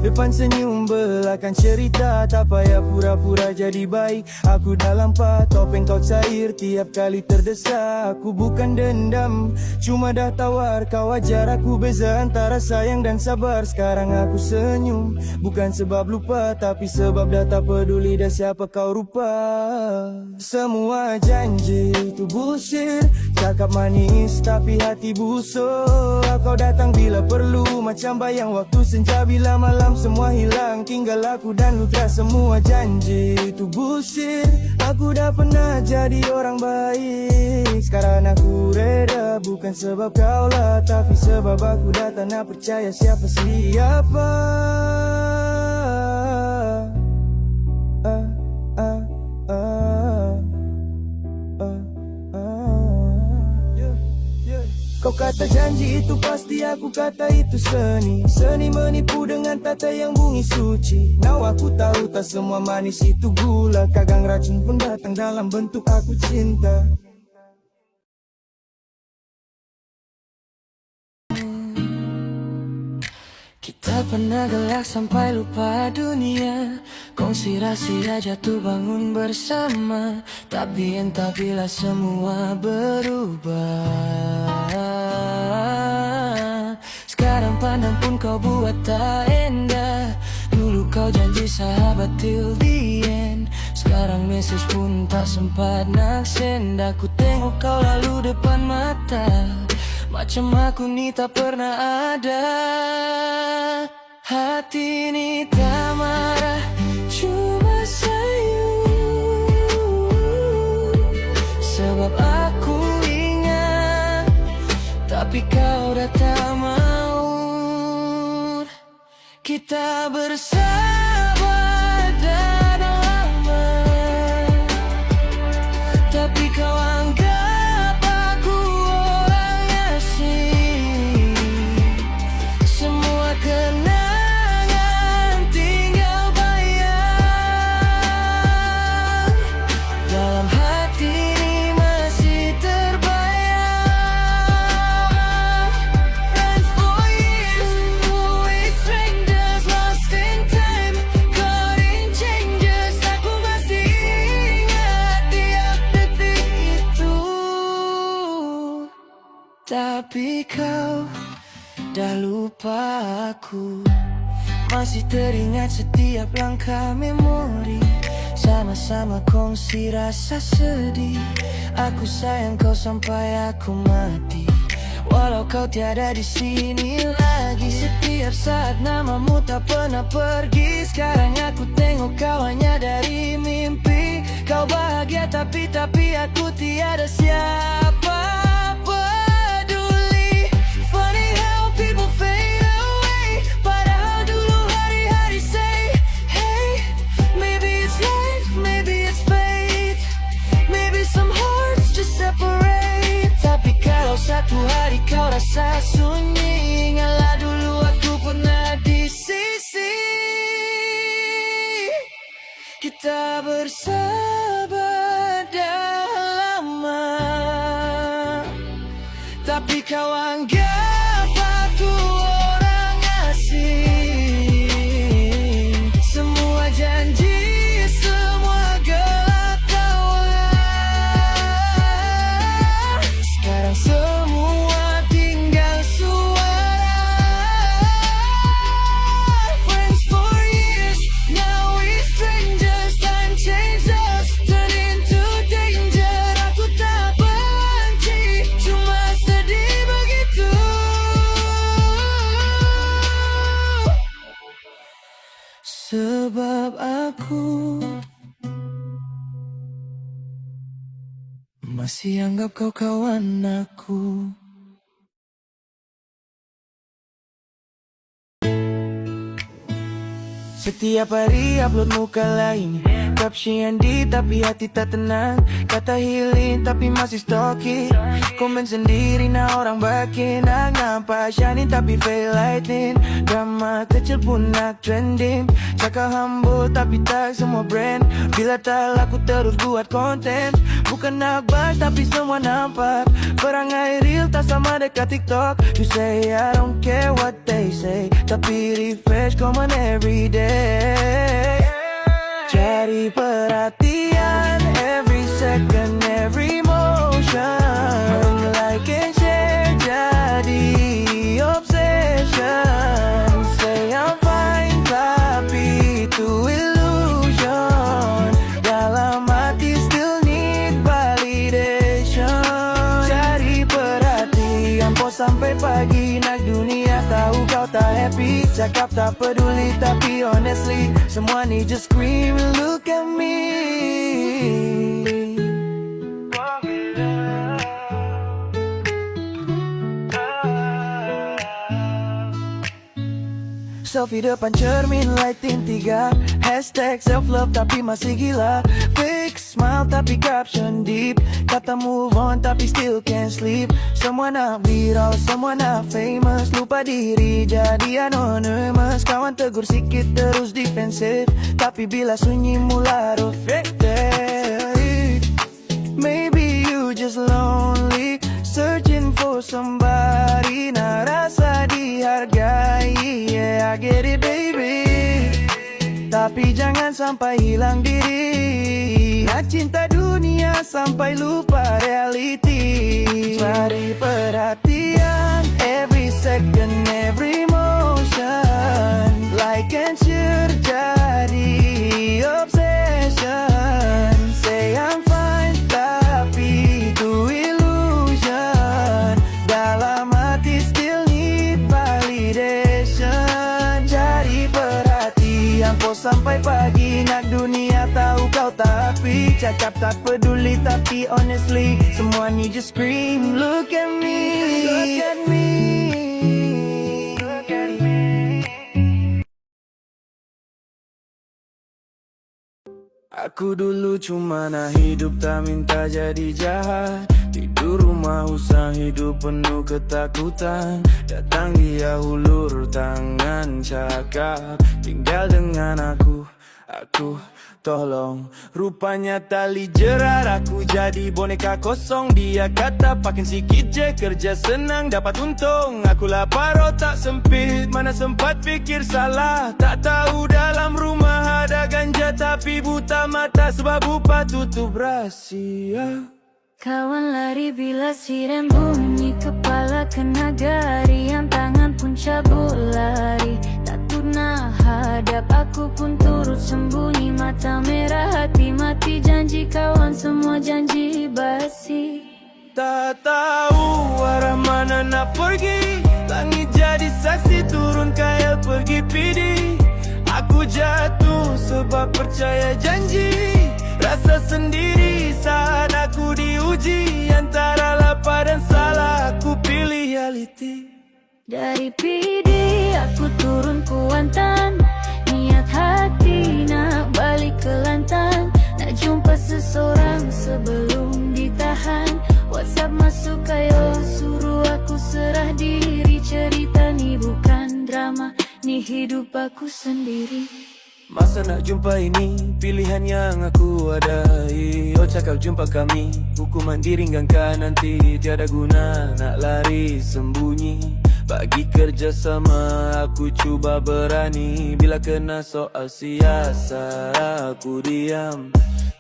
Depan senyum, belakang cerita. Tak payah pura-pura jadi baik. Aku dah lambat, topeng kau cair tiap kali terdesak. Aku bukan dendam, cuma dah tawar. Kau ajar aku beza antara sayang dan sabar. Sekarang aku senyum, bukan sebab lupa, tapi sebab dah tak peduli dah siapa kau rupa. Semua janji itu bullshit. Cakap manis tapi hati busuk. Kau datang bila perlu, macam bayang waktu senja bila malam semua hilang. Tinggal aku dan luka. Semua janji itu bullshit. Aku dah pernah jadi orang baik. Sekarang aku reda, bukan sebab kau lah, tapi sebab aku dah tak nak percaya siapa-siapa. Kau kata janji itu pasti, aku kata itu seni. Seni menipu dengan tata yang bunyi suci. Now aku tahu tak semua manis itu gula. Kadang racun pun datang dalam bentuk aku cinta. Kita pernah gelak sampai lupa dunia. Kongsi rahasia jatuh bangun bersama. Tapi entah bila semua berubah. Sekarang pandang pun kau buat tak indah. Dulu kau janji sahabat till the end. Sekarang message pun tak sempat nak send. Aku tengok kau lalu depan mata. Macam aku ni tak pernah ada. Hati ni tak marah, cuma sayu. Sebab aku ingat, tapi kau dah tak mau. Kita bersahabat dah lama, tapi kau anggap aku orang asing. Semua kenangan tinggal bayang. Dalam hati ini masih terbayang. And for years we strangers lost in time, caught in changes. Aku masih ingat tiap detik itu. Tapi kau dah lupa aku. Masih teringat setiap langkah memori. Sama-sama kongsi rasa sedih. Aku sayang kau sampai aku mati. Walau kau tiada di sini lagi. Setiap saat namamu tak pernah pergi. Sekarang aku tengok kau hanya dari mimpi. Kau bahagia tapi aku tiada siapa peduli. Funny how people fade away. Padahal dulu hari-hari say, hey, maybe it's life, maybe it's fate. Maybe some hearts just separate. Tapi kalau satu hari kau rasa sunyi, ingatlah dulu aku pernah di sisi. Kita bersahabat dah lama, tapi kau anggap aku orang asing. Semua janji, semua gelak tawa. Sekarang semua tinggal suara. Friends for years, now we strangers. Time changed us, turn into danger. Aku tak benci, cuma sedih begitu. masih anggap kau kawan aku. Setiap hari upload muka lain, caption deep tapi hati tak tenang. Kata healing tapi masih stalking. Komen sendiri nah orang bakin. Nak nampak shining tapi fake lightning. Drama kecil pun nak trending. Cakap humble tapi tak semua brand. Bila tak laku terus buat konten. Bukan nak bash tapi semua nampak. Perangai real tak sama dekat TikTok. You say I don't care what they say, tapi refresh komen every day. Cari perhatian every second, every motion. Like and share jadi obsession. Say I'm fine tapi itu illusion. Dalam hati still need validation. Cari perhatian pos sampai pagi. Nak dunia tahu kau tak happy. Cakap tak peduli tapi honestly semua ni just scream look at me. Selfie depan cermin lighting 3. Hashtag self love tapi masih gila. Fake smile tapi caption deep. Kata move on tapi still can't sleep. Semua nak viral, semua nak famous. Lupa diri jadi anonymous. Kawan tegur sikit terus defensif. Tapi bila sunyi mula reflected. Maybe you just lonely, searching for somebody. Nak rasa dihargai, yeah I get it baby. Tapi jangan sampai hilang diri. Nak cinta dunia sampai lupa reality. Cari perhatian every second, every motion. Like and share jadi obsession. Say I'm fine tapi itu illusion. Dalam hati still need validation. Cari perhatian pos sampai pagi. Nak dunia tahu kau tapi cakap tak peduli tapi honestly semua ni just scream look at me. Look at me. Look at me. Aku dulu cuma nak hidup tak minta jadi jahat. Tidur rumah usang hidup penuh ketakutan. Datang dia hulur tangan cakap tinggal dengan aku tolong. Rupanya tali jerat aku jadi boneka kosong. Dia kata pakin sikit je kerja senang dapat untung. Aku lapar otak sempit mana sempat fikir salah. Tak tahu dalam rumah ada ganja tapi buta mata sebab lupa tutup rahsia. Kawan lari bila siren bunyi, kepala kena garian, tangan pun cabut lari. Tak tunah hadap, aku pun turut sembunyi. Mata merah, hati mati, janji kawan semua janji basi. Tak tahu arah mana nak pergi. Langit jadi saksi, turun KL pergi PD. Aku jatuh sebab percaya janji. Rasa sendiri saat aku diuji. Antara lapar dan salah, aku pilih reality. Dari PD aku turun Kuantan. Niat hati nak balik ke Lantan. Nak jumpa seseorang sebelum ditahan. WhatsApp masuk ayo suruh aku serah diri. Cerita ni bukan drama, ni hidup aku sendiri. Masa nak jumpa ini, pilihan yang aku adai. Oh cakap jumpa kami, hukuman diringankan nanti. Tiada guna nak lari sembunyi. Bagi kerjasama aku cuba berani. Bila kena soal siasat aku diam.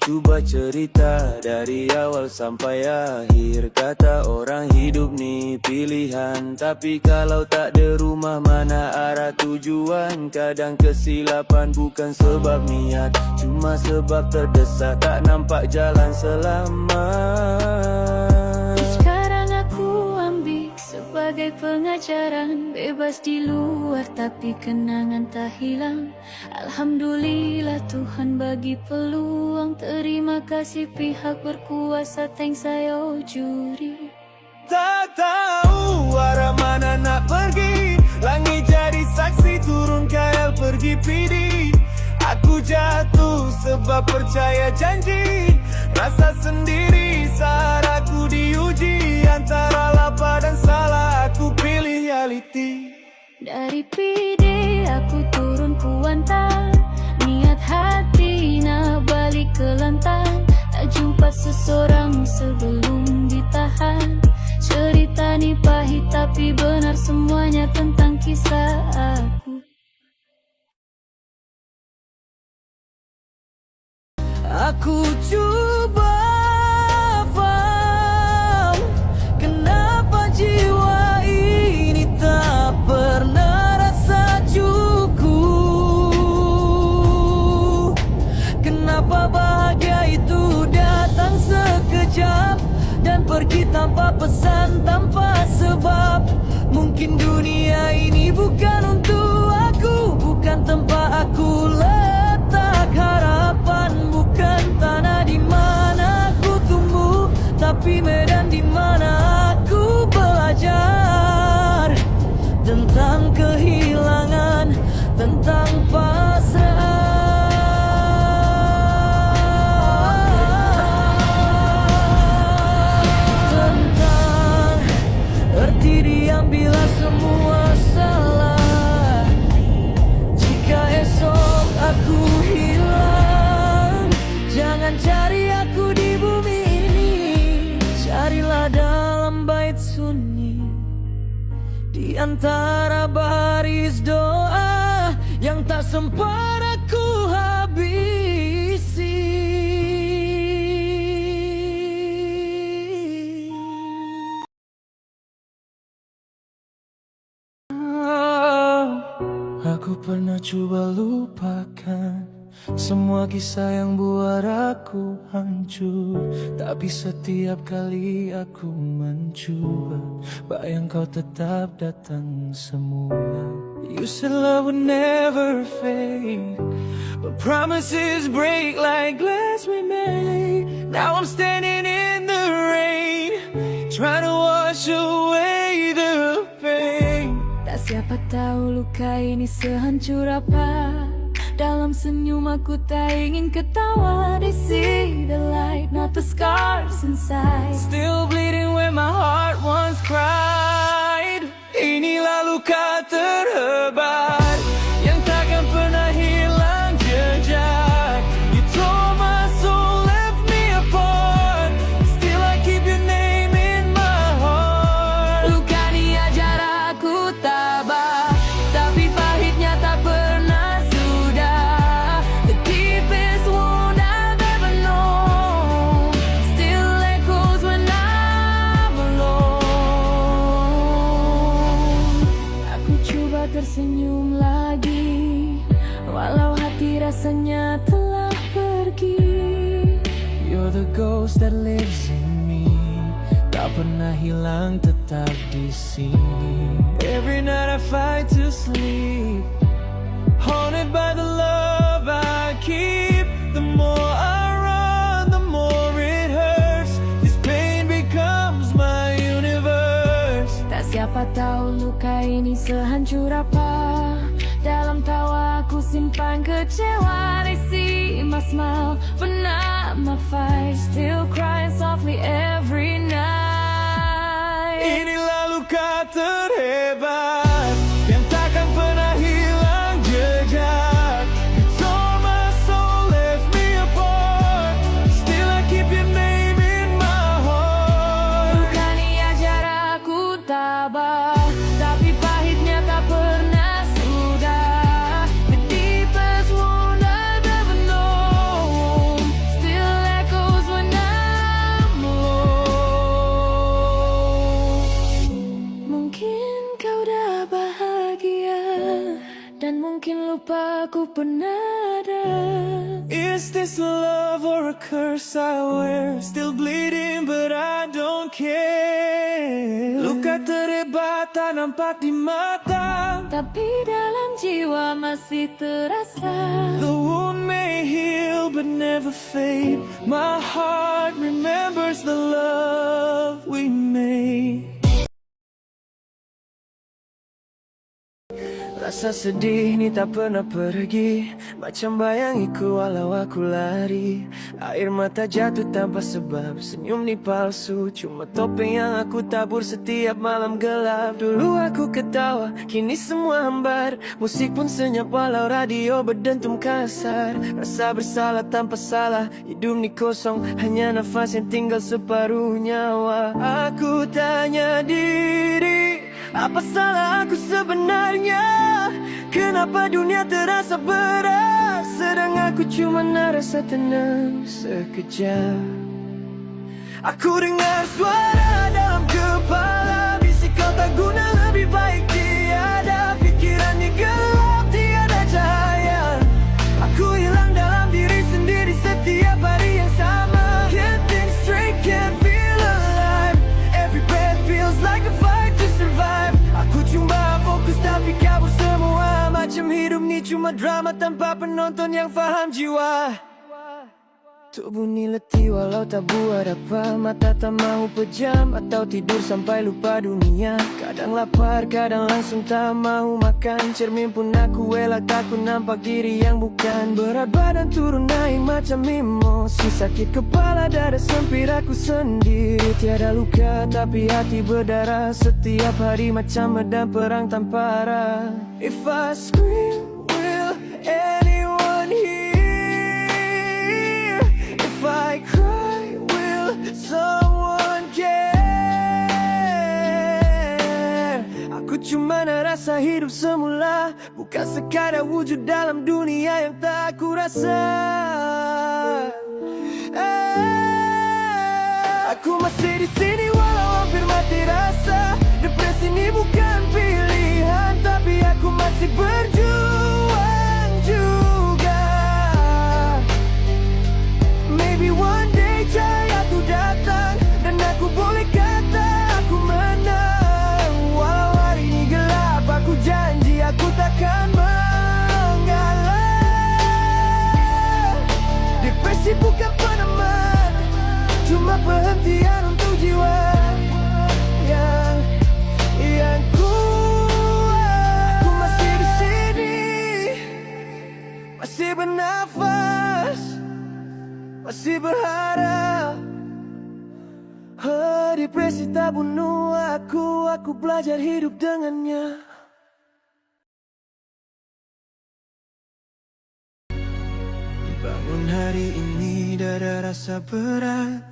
Cuba cerita dari awal sampai akhir. Kata orang hidup ni pilihan. Tapi kalau tak ada rumah mana arah tujuan. Kadang kesilapan bukan sebab niat, cuma sebab terdesak tak nampak jalan selamat. Sekarang aku ambil sebab bagai pengajaran. Bebas di luar tapi kenangan tak hilang. Alhamdulillah Tuhan bagi peluang. Terima kasih pihak berkuasa, thanks saya juri. Tak tahu arah mana nak pergi. Langit jadi saksi, turun KL pergi PD. Aku jatuh sebab percaya janji. Rasa sendiri saat aku diuji. Antara lapar dan salah, aku pilih reality. Dari PD aku turun Kuantan. Niat hati nak balik ke Lantan. Tak jumpa seseorang sebelum ditahan. Cerita ni pahit tapi benar, semuanya tentang kisah aku. Aku cuba faham kenapa jiwa ini tak pernah rasa cukup. Kenapa bahagia itu datang sekejap dan pergi tanpa pesan, tanpa sebab. Mungkin dunia ini bukan untuk aku, bukan tempat aku letak harapan, bukan tanah di mana aku tumbuh, tapi medan di mana aku belajar tentang kehilangan, tentang pasrah. Bila semua salah, jika esok aku hilang, jangan cari aku di bumi ini. Carilah dalam bait sunyi, di antara baris doa yang tak sempat aku habisi. Aku pernah coba lupakan semua kisah yang buat aku hancur. Tapi setiap kali aku mencoba, bayang kau tetap datang semula. You said love would never fade, but promises break like glass we made. Now I'm standing in the rain, trying to wash away the pain. Tak siapa tahu luka ini sehancur apa. Dalam senyum aku tak ingin ketawa. They see the light, not the scars inside. Still bleeding where my heart once cried. Inilah luka terhebat yang takkan pernah hilang jejak. You tore my soul, left me apart. Still I keep your name in my heart. Luka ni ajar aku tabah, tapi pahitnya tak pernah sudah. The deepest wound I've ever known still echoes when I'm alone. Aku coba tersenyum lagi, walau hati rasanya telah pergi. You're the ghost that lives in me, tak pernah hilang, tetap di sini. Every night I fight to sleep, haunted by the love I keep. The more I run, the more it hurts. This pain becomes my universe. Tak siapa tahu luka ini sehancur apa. Dalam tawa aku simpan kecewa. They see my smile but not my fight. Still crying softly every night. Inilah luka terhebat yang takkan pernah hilang jejak. You tore my soul, left me apart. Still I keep your name in my heart. Luka ni ajar aku tabah, tapi pahitnya tak pernah sudah. The deepest wound I've ever known still echoes when I'm alone. Mungkin kau dah bahagia dan mungkin lupa aku pernah ada. Is this love or a curse I wear? Still bleeding but I don't care. Luka terhebat tak nampak di mata, Tapi dalam jiwa masih terasa. the wound may heal but never fade. My heart remembers the love we made. Rasa sedih ni tak pernah pergi, macam bayangiku walau aku lari. Air mata jatuh tanpa sebab, senyum ni palsu, cuma topeng yang aku tabur setiap malam gelap. Dulu aku ketawa, kini semua hambar. Musik pun senyap walau radio berdentum kasar. Rasa bersalah tanpa salah, hidup ni kosong, hanya nafas yang tinggal separuh nyawa. Aku tanya diri, apa salah aku sebenarnya? Kenapa dunia terasa berat, sedang aku cuma rasa tenang sekejap. Aku dengar suara dalam kepala, bisik kau tak guna, lebih baik tiada. Pikirannya gelap, tiada cahaya. Aku hilang dalam diri sendiri setiap hari yang sama. Can't think straight, can't feel alive. Every breath feels like a fight to survive. Aku cuma fokus tapi kabur semua. Macam hidup ni cuma drama tanpa penonton yang faham jiwa. Tubuh ni letih walau tak buat apa. Mata tak mahu pejam atau tidur sampai lupa dunia. Kadang lapar, kadang langsung tak mahu makan. Cermin pun aku elak, takut nampak diri yang bukan. Berat badan turun naik macam emosi. Sakit kepala, dada sempit aku sendiri. Tiada luka tapi hati berdarah. Setiap hari macam medan perang tanpa arah. If I scream, will anyone hear? If I cry, will someone care? Aku cuma rasa hidup semula, bukan sekadar wujud dalam dunia yang tak aku rasa. Aku masih di sini walau hampir mati rasa. Depresi ini bukan pilihan, tapi aku masih berjuang juga. Maybe one day cahaya tu datang, dan aku boleh kata aku menang. Walau hari ini gelap, aku janji aku takkan mengalah. Depresi bukan peneman, cuma perhentian untuk jiwa yang kuat. Aku masih di sini, masih bernafas, masih berharap. Depresi tak bunuh aku belajar hidup dengannya. Bangun hari ini dada rasa berat.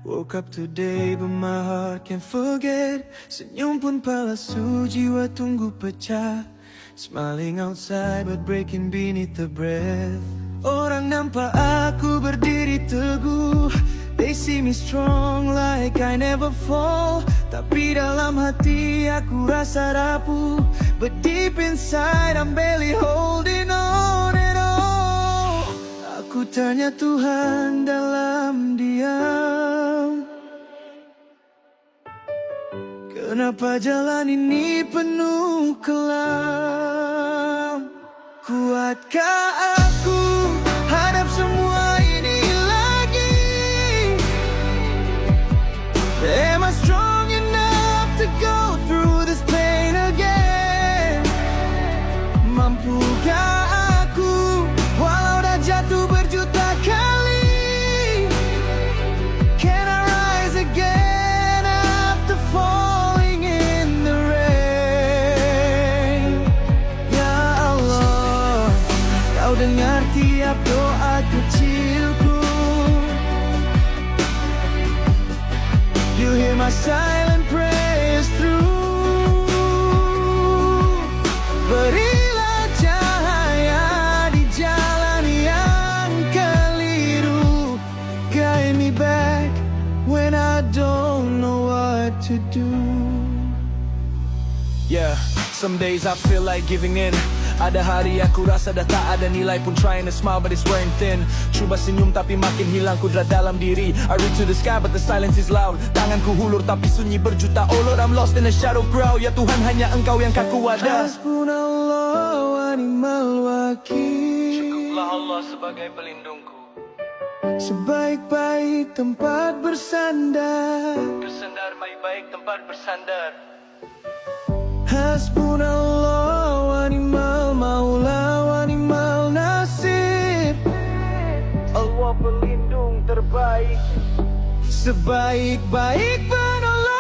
Woke up today but my heart can't forget. Senyum pun palsu, jiwa tunggu pecah. Smiling outside but breaking beneath the breath. Orang nampak aku berdiri teguh. They see me strong like I never fall. Tapi dalam hati aku rasa rapuh. But deep inside I'm barely holding on at all. Aku tanya Tuhan dalam diam, kenapa jalan ini penuh kelam? Kuatkah aku hadap semua ini lagi? Am I strong enough to go through this pain again? Mampukah aku walau dah jatuh berjuta kali? Can I rise again after falling in the rain? Ya Allah, Kau dengar tiap doa kecilku. You hear my silent prayers through. Berilah cahaya di jalan yang keliru. Guide me back when I don't know what to do. Yeah, some days I feel like giving in. Ada hari aku rasa dah tak ada nilai pun, trying to smile but it's wearing thin. Cuba senyum tapi makin hilang kudrat dalam diri. I reach to the sky but the silence is loud. Tanganku hulur tapi sunyi berjuta. Oh Lord, I'm lost in a shadow crowd. Ya Tuhan, hanya Engkau yang kaku ada. Hasbunallah wa ni'mal wakil. Cukuplah Allah sebagai pelindungku. Sebaik-baik tempat bersandar. Bersandar baik-baik tempat bersandar. Hasbunallah wa ni'mal maula wa ni'mal nasir. Allah pelindung terbaik. Sebaik-baik penolong.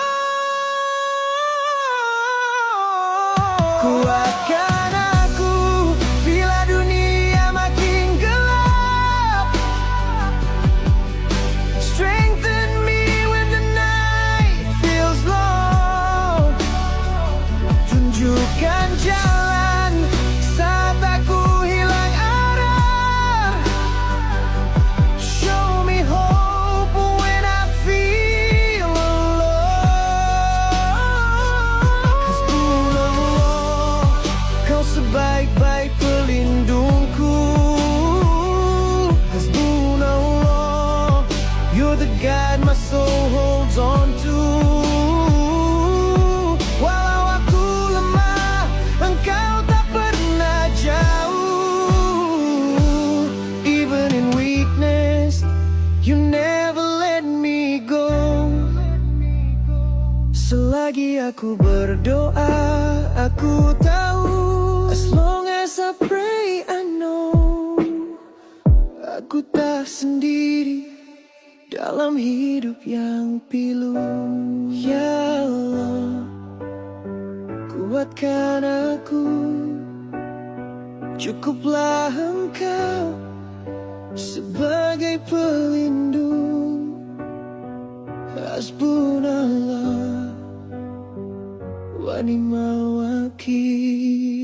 Kuatkan aku bila dunia makin gelap. Strengthen me when the night feels long. Tunjukkan jalan saat aku hilang arah. Show me hope when I feel alone. Hasbunallah, Kau sebaik-baik pelindungku. Hasbunallah, You're the God my soul holds on to. Walau aku lemah, Engkau tak pernah jauh. Even in weakness, You never let me go. Selagi aku berdoa, aku tahu. As long as I pray, I know. Aku tak sendiri dalam hidup yang pilu. Ya Allah, kuatkan aku. Cukuplah Engkau sebagai pelindung. Hasbunallah wa ni'mal wakil.